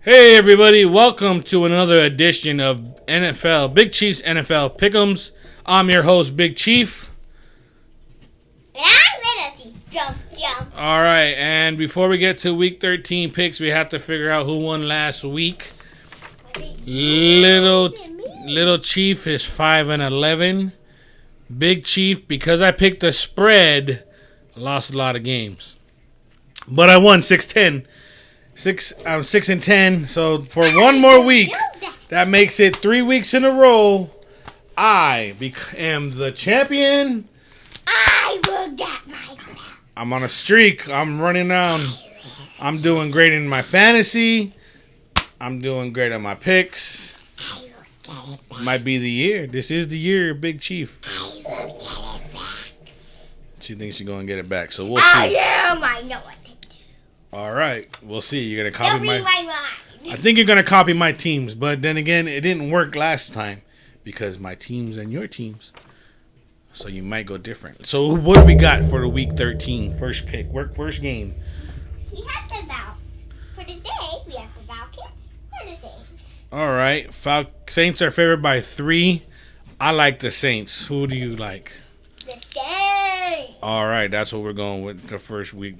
Hey everybody, welcome to another edition of NFL Big Chiefs NFL Pick'ems. I'm your host, Big Chief. And I'm Little Chief. Jump. All right, and before we get to Week 13 picks, we have to figure out who won last week. Little Chief is 5-11. Big Chief, because I picked the spread, lost a lot of games, but I won 6-10. I'm 6-10. So for one more week, that makes it 3 weeks in a row. I am the champion. I will get my belt. I'm on a streak. I'm running down. I'm doing great in my fantasy. I'm doing great on my picks. I will get it back. Might be the year. This is the year, Big Chief. I will get it back. She thinks she's going to get it back. So we'll I see. am. I know what to do. All right. We'll see. You're going to Don't copy read my... my I mind. think you're going to copy my teams. But then again, it didn't work last time because my teams and your teams. So you might go different. So what do we got for the Week 13 first pick? First game. We have the belt. For today, we have the Falcons and the Saints. All right. Saints are favored by 3. I like the Saints. Who do you like? The Saints. All right. That's what we're going with the first week.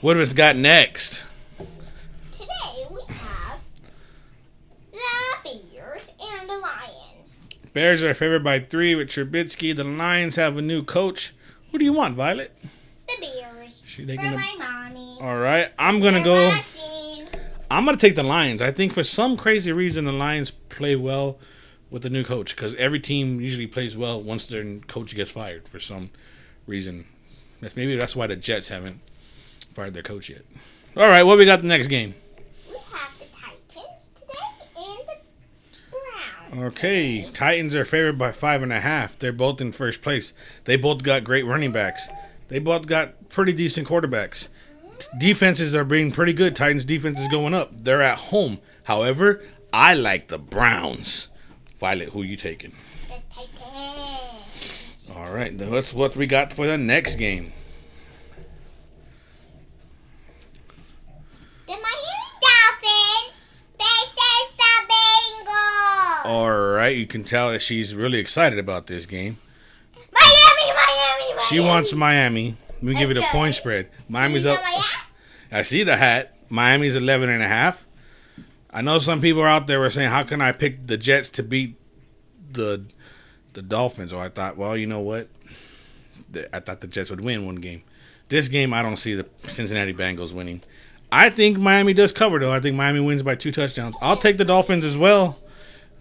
What have we got next? Today, we have the Bears and the Lions. Bears are favored by 3 with Trubisky. The Lions have a new coach. Who do you want, Violet? The Bears. She For taking the... my mommy. All right. I'm going to For go... my team. I'm going to take the Lions. I think for some crazy reason, the Lions play well with the new coach because every team usually plays well once their coach gets fired for some reason. Maybe that's why the Jets haven't fired their coach yet. All right, what we got the next game? We have the Titans today and the Browns. Okay, Titans are favored by 5.5. They're both in first place. They both got great running backs. They both got pretty decent quarterbacks. Defenses are being pretty good. Titans defense is going up. They're at home. However, I like the Browns. Violet, who you taking? The Titans. All right, that's what we got for the next game. The Miami Dolphins versus the Bengals. All right, you can tell that she's really excited about this game. Miami. She wants Miami. Let me give it a Okay. point spread. Miami's You up. know my hat? I see the hat. Miami's 11.5. I know some people are out there were saying, how can I pick the Jets to beat the Dolphins? Or I thought, well, you know what? I thought the Jets would win one game. This game, I don't see the Cincinnati Bengals winning. I think Miami does cover, though. I think Miami wins by 2 touchdowns. I'll take the Dolphins as well,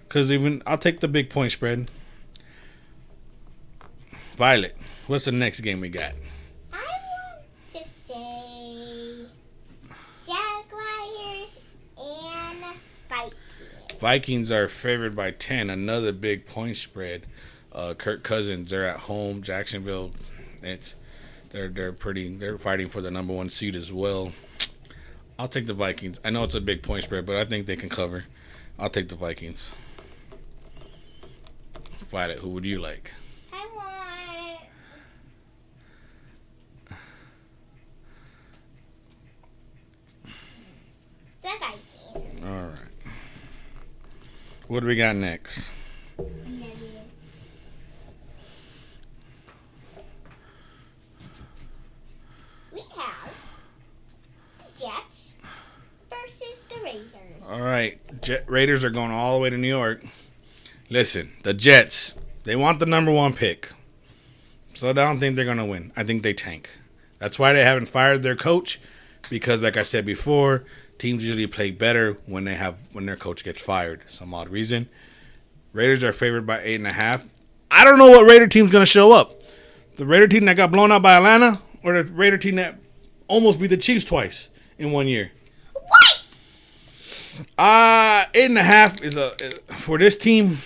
because I'll take the big point spread. Violet, what's the next game we got? I want to say Jaguars and Vikings. Vikings are favored by 10. Another big point spread. Kirk Cousins, they're at home. Jacksonville, they're fighting for the number 1 seed as well. I'll take the Vikings. I know it's a big point spread, but I think they can cover. I'll take the Vikings. Violet, who would you like? I want the Vikings. All right. What do we got next? We have the Jets versus the Raiders. All right. Raiders are going all the way to New York. Listen, the Jets, they want the number 1 pick. So I don't think they're going to win. I think they tank. That's why they haven't fired their coach because, like I said before, teams usually play better when their coach gets fired. Some odd reason. Raiders are favored by 8.5. I don't know what Raider team's going to show up. The Raider team that got blown out by Atlanta or the Raider team that almost beat the Chiefs twice in 1 year. What? 8.5 is for this team.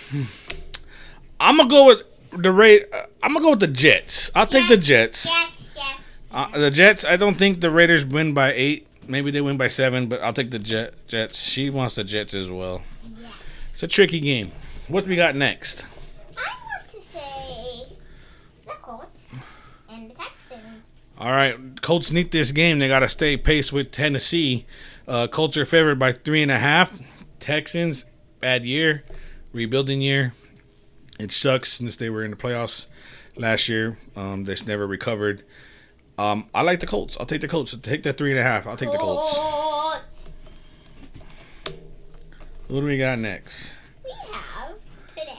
I'm gonna go with I'm gonna go with the Jets. I'll take the Jets. Jets. The Jets. I don't think the Raiders win by 8. Maybe they win by 7, but I'll take the Jets. She wants the Jets as well. Yes. It's a tricky game. What do we got next? I want to say the Colts and the Texans. All right, Colts need this game. They got to stay pace with Tennessee. Colts are favored by 3.5. Texans, bad year, rebuilding year. It sucks since they were in the playoffs last year. They never recovered. I like the Colts. I'll take the Colts. Take that 3.5. I'll take the Colts. What do we got next? We have today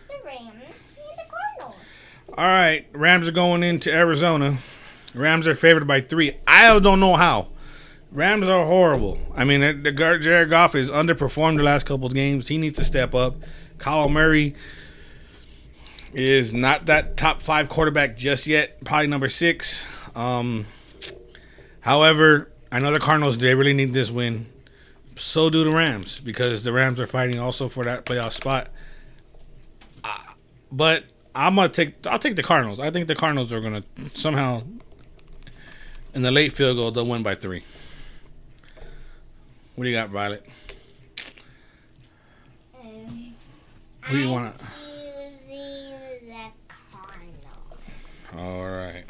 the Rams and the Cardinals. All right, Rams are going into Arizona. Rams are favored by 3. I don't know how. Rams are horrible. I mean, Jared Goff has underperformed the last couple of games. He needs to step up. Kyler Murray is not that top 5 quarterback just yet. Probably number 6. However, I know the Cardinals, they really need this win. So do the Rams, because the Rams are fighting also for that playoff spot. But I'll take the Cardinals. I think the Cardinals are gonna somehow, in the late field goal, they'll win by 3. What do you got, Violet? Who do you want? Choosing the Cardinals. All right.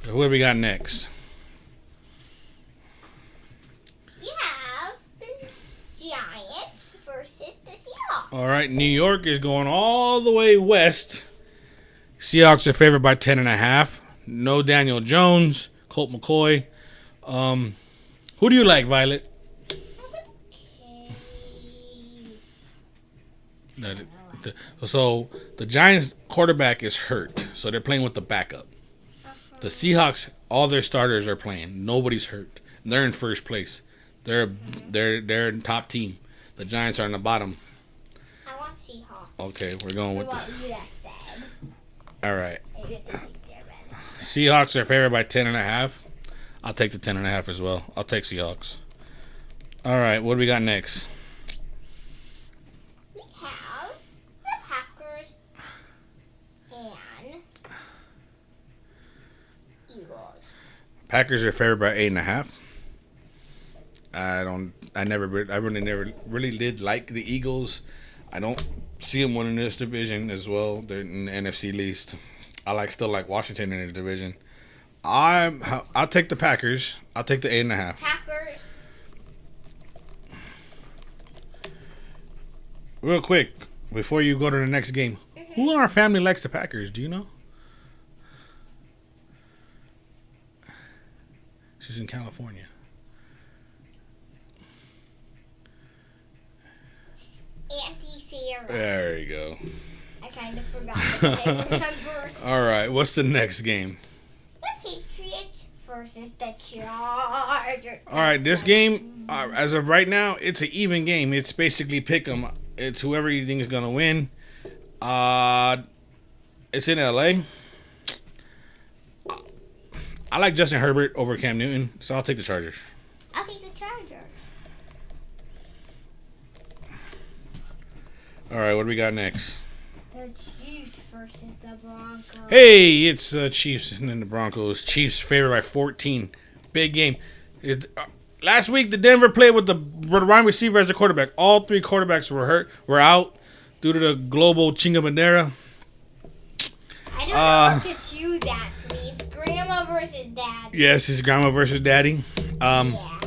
So what do we got next? We have the Giants versus the Seahawks. All right, New York is going all the way west. Seahawks are favored by 10.5. No Daniel Jones, Colt McCoy. Who do you like, Violet? So the Giants quarterback is hurt, so they're playing with the backup. The Seahawks, all their starters are playing. Nobody's hurt. They're in first place. They're in top team. The Giants are in the bottom. I want Seahawks. Okay, we're going with What the. you just said. All right. Seahawks are favored by 10.5. I'll take the 10.5 as well. I'll take Seahawks. All right, what do we got next? We have the Packers and Eagles. Packers are favored by 8.5. I really never really did like the Eagles. I don't see them winning this division as well. They're in the NFC least. I still like Washington in the division. I'll take the Packers. I'll take the 8.5. Packers. Real quick, before you go to the next game, who in our family likes the Packers? Do you know? She's in California. Auntie Sarah. There you go. I kind of forgot the remember. All right, what's the next game? The Patriots versus the Chargers. All right, this game, as of right now, it's an even game. It's basically pick 'em. It's whoever you think is gonna win. It's in LA. I like Justin Herbert over Cam Newton, so I'll take the Chargers. I'll take the Chargers. All right, what do we got next? The Chiefs versus the Broncos. Hey, it's Chiefs and then the Broncos. Chiefs favored by 14. Big game. Last week, the Denver played with the wide receiver as a quarterback. All 3 quarterbacks were out due to the global chingamadera. I don't know what to choose, actually. It's grandma versus dad. Yes, it's grandma versus daddy. Yeah.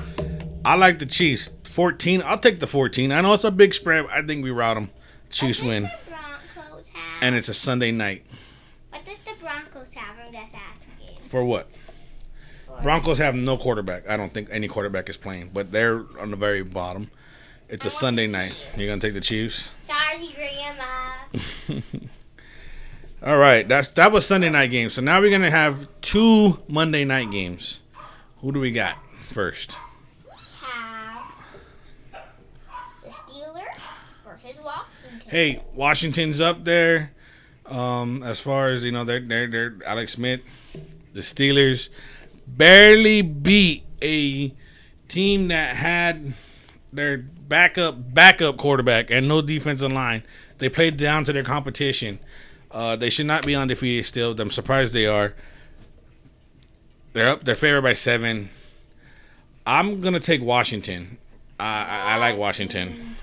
I like the Chiefs. 14. I'll take the 14. I know it's a big spread. I think we rout them. Chiefs win. What does the Broncos have? And it's a Sunday night. What does the Broncos have? I'm just asking. For what? Broncos have no quarterback. I don't think any quarterback is playing, but they're on the very bottom. It's a Sunday night. You're going to take the Chiefs? Sorry, Grandma. All right. That was Sunday night games. So now we're going to have 2 Monday night games. Who do we got first? We have the Steelers versus Washington. Hey, Washington's up there. As far as, they're Alex Smith. The Steelers barely beat a team that had their backup quarterback and no defensive line. They played down to their competition. They should not be undefeated still. I'm surprised they are. They're up. They're favored by 7. I'm gonna take Washington. I like Washington.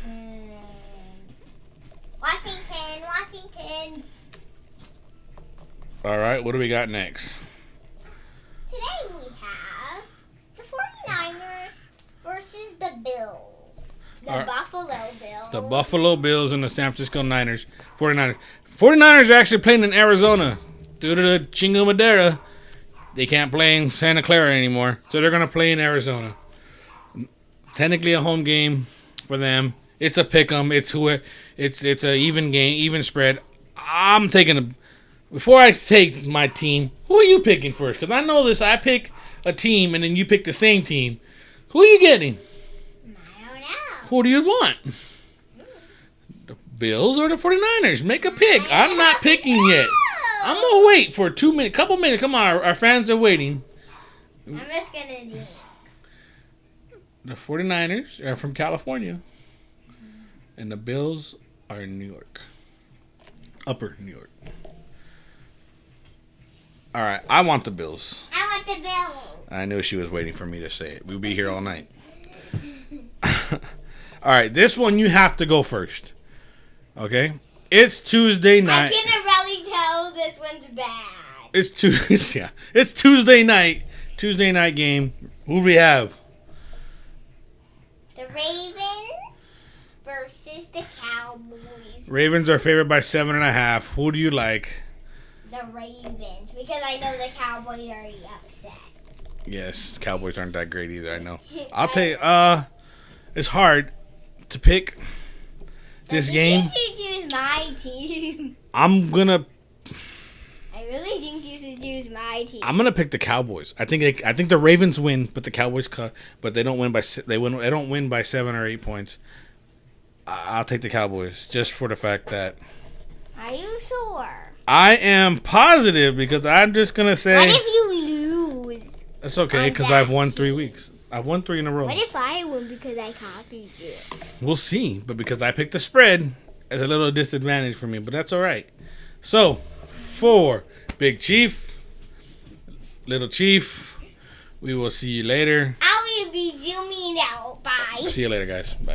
Washington. All right. What do we got next? Today we have the 49ers The Buffalo Bills. The Buffalo Bills and the San Francisco 49ers. 49ers are actually playing in Arizona. Due to the Chingo Madera, they can't play in Santa Clara anymore. So they're going to play in Arizona. Technically a home game for them. It's a pick 'em. It's a even game, even spread. I'm taking before I take my team, who are you picking first? Because I know this. I pick a team and then you pick the same team. Who are you getting? I don't know. Who do you want? The Bills or the 49ers? Make a pick. I'm not picking yet. I'm going to wait for couple minutes. Come on, our fans are waiting. I'm just going to do it. The 49ers are from California. And the Bills are in New York. Upper New York. All right, I want the Bills. I want the Bills. I knew she was waiting for me to say it. We'll be here all night. All right, this one you have to go first. Okay? It's Tuesday night. I can really tell this one's bad. It's Tuesday. Yeah. It's Tuesday night. Tuesday night game. Who do we have? The Ravens versus the Cowboys. Ravens are favored by 7.5. Who do you like? The Ravens, because I know the Cowboys are already upset. Yes, Cowboys aren't that great either. I know. I'll tell you. It's hard to pick this game. You should choose my team. I'm gonna think you should choose my team. I'm gonna pick the Cowboys. I think the Ravens win, but the Cowboys but they don't win by 7 or 8 points. I'll take the Cowboys just for the fact that. Are you sure? I am positive because I'm just gonna say. What if you lose? It's okay because I've won 3 weeks. I've won 3 in a row. What if I win because I copied you? We'll see, but because I picked the spread, it's a little disadvantage for me, but that's all right. So, for Big Chief, Little Chief, we will see you later. I will be zooming out. Bye. See you later, guys. Bye.